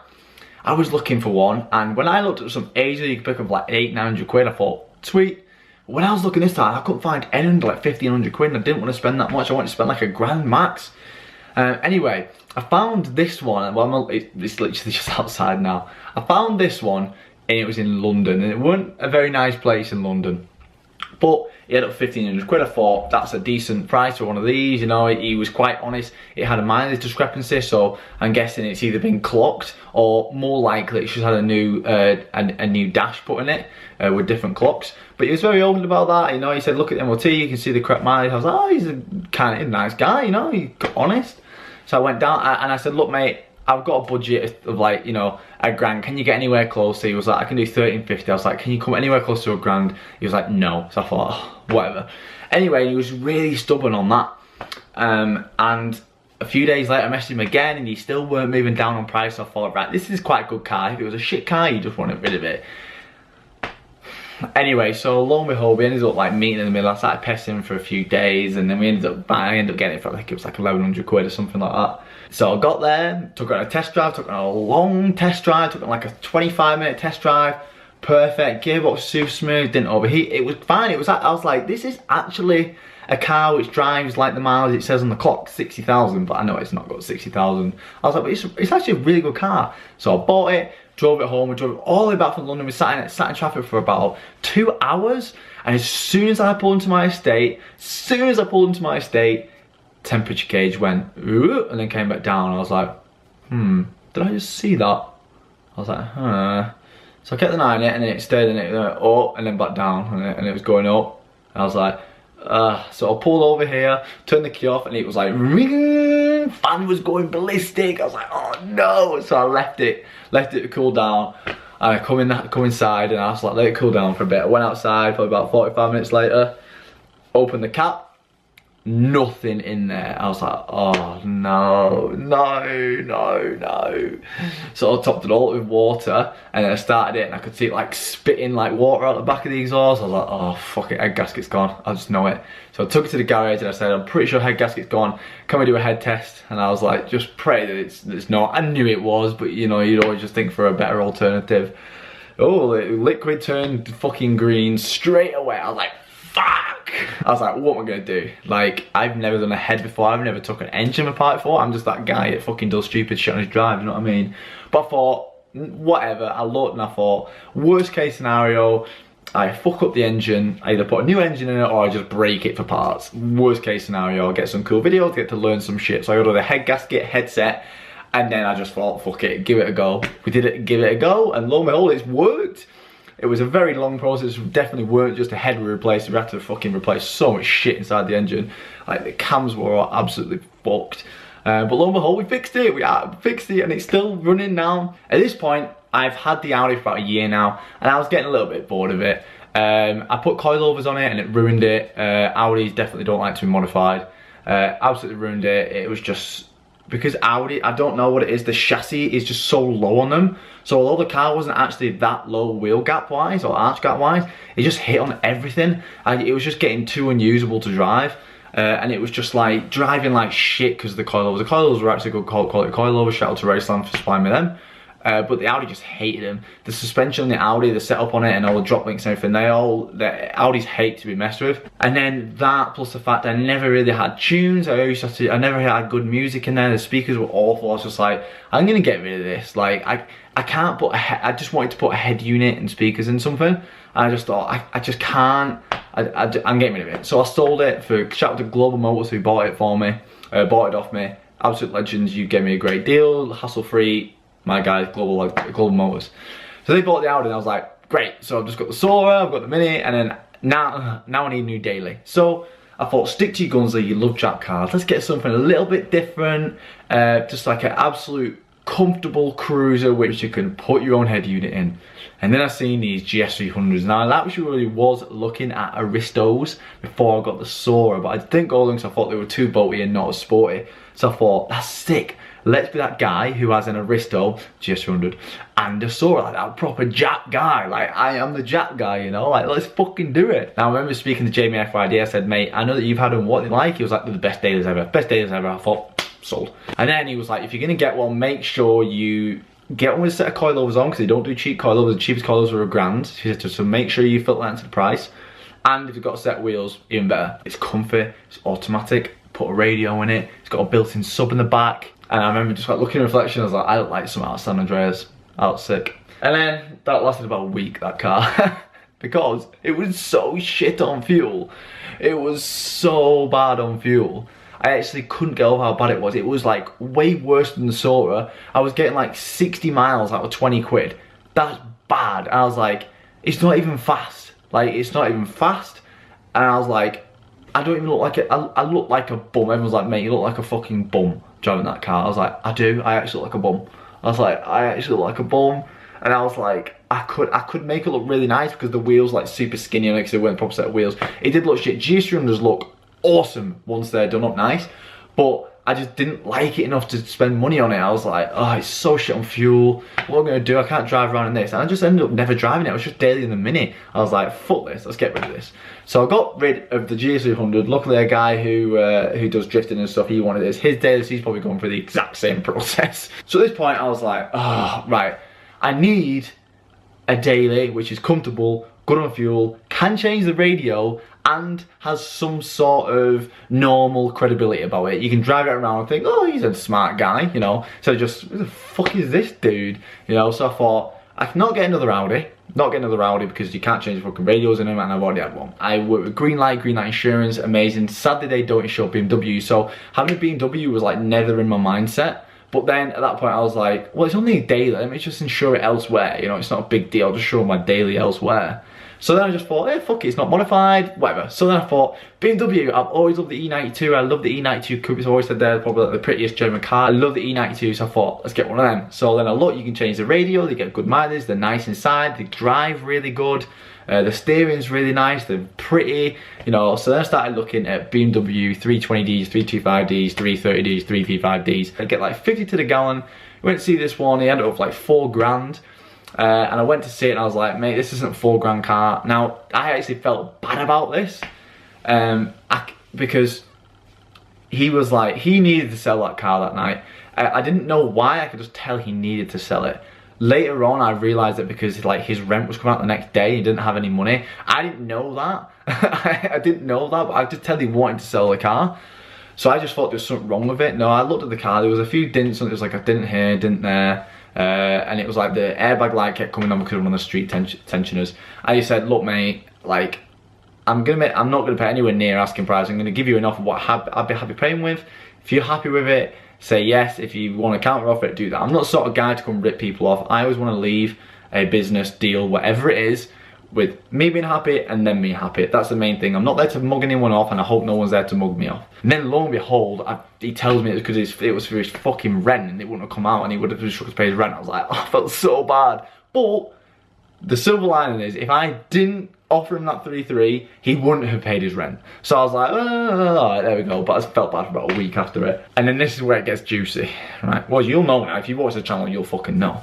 I was looking for one, and when I looked at some Asia, you could pick up like 800-900 quid, I thought, sweet. When I was looking this time, I couldn't find any under like 1,500 quid and I didn't want to spend that much. I wanted to spend like £1,000 max. Anyway, I found this one. Well, it's literally just outside now. I found this one and it was in London, and it wasn't a very nice place in London. But he had up 1,500 quid. I thought that's a decent price for one of these. You know, he was quite honest. It had a mileage discrepancy, so I'm guessing it's either been clocked or more likely it's just had a new dash put in it with different clocks. But he was very open about that. You know, he said, look at the MOT, you can see the correct mileage. I was like, oh, he's a kind of nice guy. You know, he's honest. So I went down and I said, look, mate, I've got a budget of like, you know, £1,000. Can you get anywhere close? He was like, I can do 1,350. I was like, can you come anywhere close to £1,000? He was like, no. So I thought, oh, whatever. Anyway, he was really stubborn on that. And a few days later, I messaged him again and he still weren't moving down on price. So I thought, right, this is quite a good car. If it was a shit car, you just wanted rid of it. Anyway, so lo and behold, we ended up like meeting in the middle. I started pestering him for a few days and then I ended up getting it for like, it was like 1,100 quid or something like that. So I got there, took it on a test drive, took it on a long test drive, took it on like a 25-minute test drive. Perfect, gearbox super smooth, didn't overheat. It was fine. I was like, this is actually a car which drives like the miles it says on the clock, 60,000, but I know it's not got 60,000. I was like, but it's actually a really good car. So I bought it, drove it home, we drove it all the way back from London. We sat in traffic for about 2 hours, and as soon as I pulled into my estate, temperature gauge went, ooh, and then came back down. I was like, did I just see that? I was like, huh. So I kept an eye on it, and then it stayed, and it went up, and then back down, and it was going up. And I was like, so I pulled over here, turned the key off, and it was like, ring, fan was going ballistic. I was like, oh no. So I left it to cool down. And I come inside, and I was like, let it cool down for a bit. I went outside, probably about 45 minutes later, opened the cap, nothing in there. I was like, oh no. So I topped it all with water, and then I started it, and I could see it like spitting like water out the back of the exhaust. I was like, oh fuck it, head gasket's gone. I just know it. So I took it to the garage, and I said, I'm pretty sure head gasket's gone. Can we do a head test? And I was like, just pray that it's not. I knew it was, but you know, you'd always just think for a better alternative. Oh, the liquid turned fucking green straight away. I was like, fuck. I was like, what am I gonna do? Like, I've never done a head before. I've never took an engine apart before. I'm just that guy that fucking does stupid shit on his drive, you know what I mean? But I thought, whatever. I looked and I thought, worst case scenario, I fuck up the engine. I either put a new engine in it or I just break it for parts. Worst case scenario, I'll get some cool videos, get to learn some shit. So I ordered the head gasket, headset, and then I just thought, fuck it, give it a go. We did it, give it a go, and lo and behold, it's worked. It was a very long process. Definitely weren't just a head we replaced. We had to fucking replace so much shit inside the engine. Like, the cams were all absolutely fucked. But lo and behold, we fixed it. We fixed it, and it's still running now. At this point, I've had the Audi for about a year now, and I was getting a little bit bored of it. I put coilovers on it, and it ruined it. Audis definitely don't like to be modified. Absolutely ruined it. It was just, because Audi, I don't know what it is, the chassis is just so low on them. So although the car wasn't actually that low wheel gap wise or arch gap wise, it just hit on everything. It was just getting too unusable to drive. And it was just like driving like shit because of the coilovers. The coilovers were actually good quality coilovers. Shout out to Raceland for supplying me them. But the Audi just hated them. The suspension on the Audi, the setup on it, and all the drop links and everything, the Audis hate to be messed with. And then that, plus the fact I never really had tunes. I never had good music in there. The speakers were awful. I was just like, I'm gonna get rid of this. Like, I can't put I just wanted to put a head unit and speakers in something. And I just thought, I just can't. I'm getting rid of it. So I sold it for, shout out to Global Motors who bought it for me, bought it off me. Absolute legends. You gave me a great deal, hassle-free. My guys, Global Motors. So they bought the Audi, and I was like, great. So I've just got the Sora, I've got the Mini, and then now I need a new daily. So I thought, stick to your guns there, you love Jap cars. Let's get something a little bit different, just like an absolute comfortable cruiser which you can put your own head unit in. And then I seen these GS300s. Now I actually was looking at Aristos before I got the Sora, but I didn't go along because I thought they were too boaty and not as sporty. So I thought, that's sick. Let's be that guy who has an Aristo GS300 and a Sora, like that proper Jap guy. Like, I am the Jap guy, you know, like, let's fucking do it. Now I remember speaking to Jamie FYD, I said, mate, I know that you've had them, what they like? He was like, they're the best dailies ever. Best dailies ever. I thought, sold. And then he was like, if you're gonna get one, make sure you get one with a set of coilovers on, because they don't do cheap coilovers. The cheapest coilovers are £1,000. He said, so make sure you filter that into the price. And if you've got set wheels, even better. It's comfy, it's automatic, put a radio in it, it's got a built-in sub in the back. And I remember just like looking in reflection, I was like, I look like some out of San Andreas. I was sick. And then that lasted about a week, that car. Because it was so shit on fuel. It was so bad on fuel. I actually couldn't get over how bad it was. It was like way worse than the Sora. I was getting like 60 miles out of 20 quid. That's bad. And I was like, it's not even fast. Like, it's not even fast. And I was like, I don't even look like it. I look like a bum. Everyone's like, mate, you look like a fucking bum driving that car. I was like, I do. I actually look like a bum. I was like, I actually look like a bum. And I was like, I could make it look really nice because the wheels like super skinny on it because they weren't a proper set of wheels. It did look shit. GS300s look awesome once they're done up nice, but I just didn't like it enough to spend money on it. I was like, oh, it's so shit on fuel. What am I gonna do? I can't drive around in this. And I just ended up never driving it. I was just daily in the Mini. I was like, fuck this, let's get rid of this. So I got rid of the GS300. Luckily, a guy who does drifting and stuff, he wanted this. His dailies, he's probably going through the exact same process. So at this point, I was like, oh, right. I need a daily which is comfortable, good on fuel, can change the radio, and has some sort of normal credibility about it. You can drive it around and think, oh, he's a smart guy, you know. So just, who the fuck is this dude? You know, so I thought, I cannot get another Audi. Not get another Audi because you can't change the fucking radios in them, and I've already had one. I work with Green Light Insurance, amazing. Sadly, they don't insure BMW, so having a BMW was like never in my mindset. But then at that point I was like, well, it's only a daily, let me just insure it elsewhere, you know, it's not a big deal, I'll just insure my daily elsewhere. So then I just thought, hey, fuck it, it's not modified, whatever. So then I thought, BMW, I've always loved the E92, I love the E92 coupe, it's always said they're probably like the prettiest German car. I love the E92, so I thought, let's get one of them. So then I looked, you can change the radio, they get good mileage, they're nice inside, they drive really good. The steering's really nice, they're pretty, you know. So then I started looking at BMW 320Ds, 325Ds, 330Ds, 335Ds. I get like 50 to the gallon. Went to see this one, he had it up for like 4 grand. And I went to see it and I was like, mate, this isn't a 4 grand car. Now, I actually felt bad about this. Because he was like, he needed to sell that car that night. I didn't know why, I could just tell he needed to sell it. Later on, I realised that because like his rent was coming out the next day, he didn't have any money. I didn't know that. I didn't know that, but I just tell he wanted to sell the car. So I just thought there was something wrong with it. No, I looked at the car, there was a few dents, and it was like a dent here, dent there. And it was like the airbag light kept coming on because of one of the street tensioners. I just said, look mate, like, I'm not gonna pay anywhere near asking price. I'm gonna give you an offer what I'd be happy paying with. If you're happy with it, say yes. If you want to counter offer it, do that. I'm not the sort of guy to come rip people off. I always want to leave a business deal, whatever it is, with me being happy and then me happy. That's the main thing. I'm not there to mug anyone off, and I hope no one's there to mug me off. And then lo and behold, he tells me it's because it was for his fucking rent and it wouldn't have come out and he would have just paid his rent. I was like, oh, I felt so bad. But the silver lining is, if I didn't offer him that 3.3, he wouldn't have paid his rent. So I was like, oh, there we go. But I felt bad for about a week after it. And then this is where it gets juicy, right? Well, you'll know now. If you watch the channel, you'll fucking know.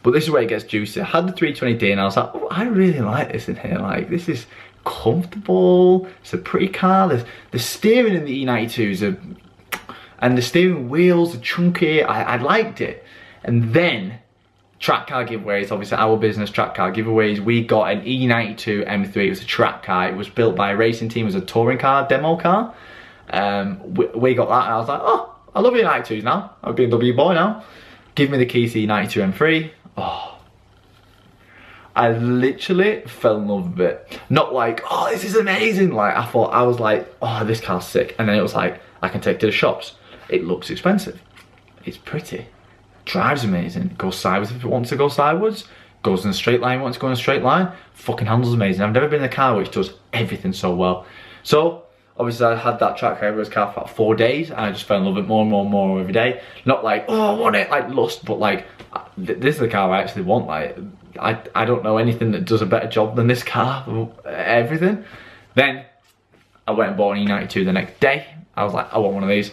But this is where it gets juicy. I had the 320D and I was like, oh, I really like this in here. Like, this is comfortable. It's a pretty car. The steering in the E92s and the steering wheels are chunky. I liked it. And then track car giveaways, obviously our business, track car giveaways. We got an E92 M3. It was a track car. It was built by a racing team. It was a touring car, demo car. We got that and I was like, oh, I love E92s now. I'm a BMW boy now. Give me the keys to E92 M3. Oh, I literally fell in love with it. Not like, oh, this is amazing. Like, I was like, oh, this car's sick. And then it was like, I can take it to the shops. It looks expensive. It's pretty. Drives amazing. It goes sideways if it wants to go sideways. Goes in a straight line if it wants to go in a straight line. Fucking handles amazing. I've never been in a car which does everything so well. So, obviously I had that track car for about 4 days and I just fell in love with it more and more and more every day. Not like, oh, I want it, like lust, but like, this is the car I actually want. Like, I don't know anything that does a better job than this car, everything. Then I went and bought an E92 the next day. I was like, I want one of these.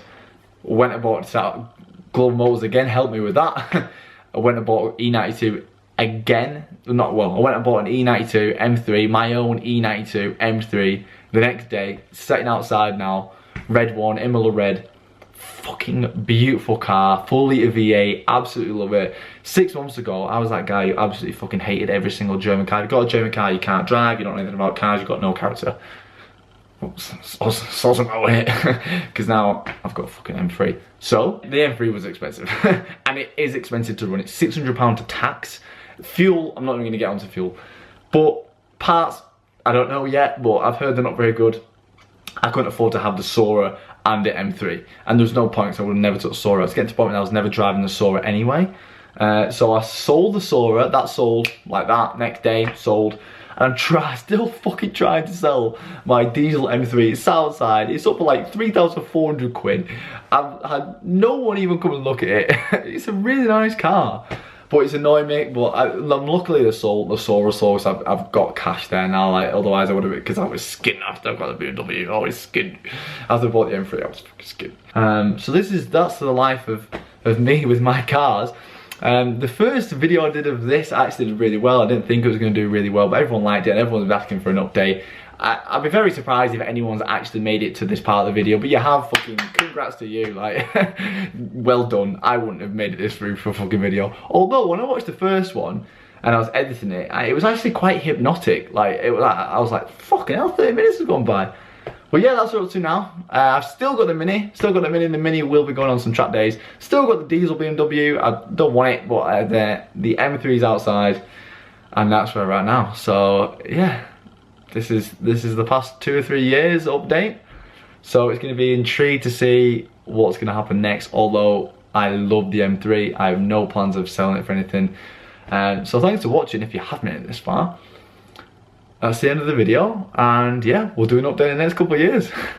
Went and bought it. Global Motors again helped me with that. I went and bought an E92 again. I went and bought an E92 M3, my own E92 M3 the next day, sitting outside now, red one, Imola red. Fucking beautiful car, fully V8, absolutely love it. 6 months ago, I was that guy who absolutely fucking hated every single German car. If you've got a German car, you can't drive, you don't know anything about cars, you've got no character. Soz about it, because now I've got a fucking M3. So, the M3 was expensive, and it is expensive to run. It's £600 to tax. Fuel, I'm not even going to get onto fuel. But parts, I don't know yet, but I've heard they're not very good. I couldn't afford to have the Sora and the M3, and there was no point, so I would have never took the Sora. I was getting to the point where I was never driving the Sora anyway. So I sold the Sora, that sold like that, next day, sold. And I'm still fucking trying to sell my diesel M3. It's outside, it's up for like 3,400 quid. I've had no one even come and look at it. It's a really nice car. But it's annoying me, but luckily the Sora sold, so I've got cash there now. Like, otherwise I would have, because I was skinned after I got the BMW. I was skinned. After I bought the M3, I was fucking skinned. So that's the life of me with my cars. The first video I did of this actually did really well. I didn't think it was going to do really well, but everyone liked it and everyone was asking for an update. I'd be very surprised if anyone's actually made it to this part of the video, but you have. Fucking congrats to you, like, well done. I wouldn't have made it this through for a fucking video. Although, when I watched the first one, and I was editing it. It was actually quite hypnotic. Like, I was like, fucking hell, 30 minutes has gone by. But yeah, that's what we're up to now. I've still got the Mini. The Mini will be going on some track days. Still got the diesel BMW. I don't want it, but the M3's outside, and that's where we're at now. So yeah, this is the past 2 or 3 years update. So it's going to be intrigued to see what's going to happen next. Although I love the M3, I have no plans of selling it for anything. So thanks for watching. If you have made it this far, that's the end of the video, and yeah, we'll do an update in the next couple of years.